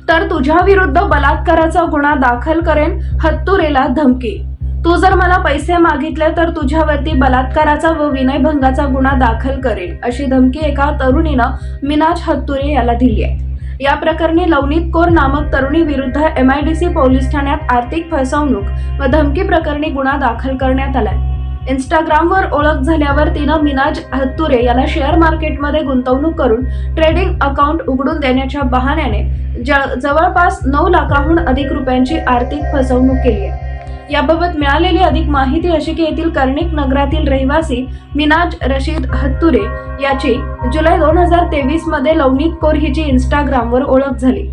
तर तुझ्या विरुद्ध बलात्काराचा गुन्हा दाखल करेन, हत्तुरेला धमकी। तू जर मला पैसे मागितले तर तुझ्यावरती बलात्काराचा व विनयभंगाचा गुन्हा दाखल करेन, अशी धमकी एका तरुणीनं मिनाज हत्तुरे याला दिली आहे। या प्रकरणी लवनीत कौर नामक तरुणी विरुद्ध MIDC पोलीस ठाण्यात आर्थिक फसवणूक व धमकी प्रकरणी गुन्हा दाखल करण्यात आलाय। इंस्टाग्रामवर ओळख झाल्यावर तिनं मिनाज हत्तुरे याला शेअर मार्केटमध्ये गुंतवणूक करून ट्रेडिंग अकाउंट उघडून देण्याच्या बहाण्याने जवळपास 9 लाखाहून अधिक रुपयांची आर्थिक फसवणूक केली आहे। याबाबत मिळालेली अधिक माहिती अशी की येथील कर्णिक नगरातील रहिवासी मिनाज रशीद हत्तुरे याची जुलै 2023 मध्ये लवनीत कौर हिची इंस्टाग्रामवर ओळख झाली।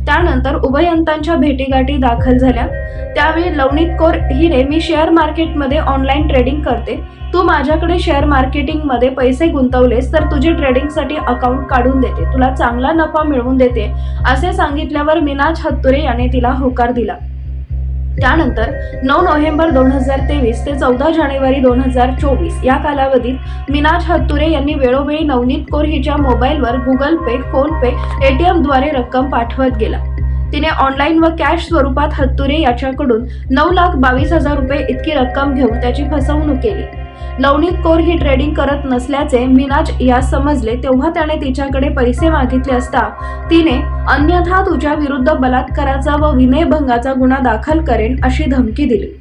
त्यानंतर उभयंतांच्या भेटीगाठी दाखल झाल्या। त्यावेळी लवनीत कौर हिने मी शेअर मार्केटमध्ये ऑनलाईन ट्रेडिंग करते, तू माझ्याकडे शेअर मार्केटिंग मध्ये पैसे गुंतवलेस तर तुझे ट्रेडिंगसाठी अकाउंट काढून देते, तुला चांगला नफा मिळवून देते असे सांगितल्यावर मिनाज हत्तुरे याने तिला होकार दिला। त्यानंतर 9 नोव्हेंबर 2023 ते 14 जानेवारी 2024 या कालावधीत मिनाज हत्तुरे यांनी वेळोवेळी नवनीत कौर हिच्या मोबाईलवर गुगल पे, फोन पे, ATM द्वारे रक्कम पाठवत गेला। तिने ऑनलाईन व कॅश स्वरूपात हत्तुरे याच्याकडून 9,22,000 रुपये इतकी रक्कम घेऊन त्याची फसवणूक केली। लवनीत कौर ही ट्रेडिंग करत नसल्याचे मिनाज यास समजले तेव्हा त्याने तिच्याकडे पैसे मागितले असता तिने अन्यथा तुझ्या विरुद्ध बलात्काराचा व विनयभंगाचा गुन्हा दाखल करेन अशी धमकी दिली।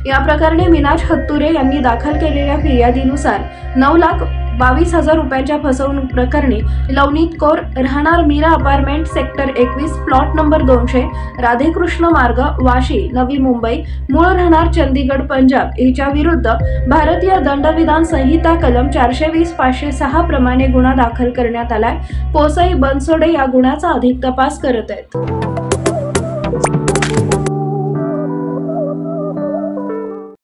या प्रकरणी मिनाज हत्तुरे यांनी दाखल केलेल्या फिर्यादीनुसार 9,22,000 रुपयांच्या फसवणूक प्रकरणी लवनीत कौर राहणार Meera apartment sector 21 plot number 200 Radhekrishna Marg Vashi Navi Mumbai मूळ राहणार चंदीगड पंजाब हिच्या विरुद्ध भारतीय दंडविधान संहिता कलम 420-506 प्रमाणे गुन्हा दाखल करण्यात आलाय। पोसई बनसोडे या गुन्ह्याचा अधिक तपास करत आहेत।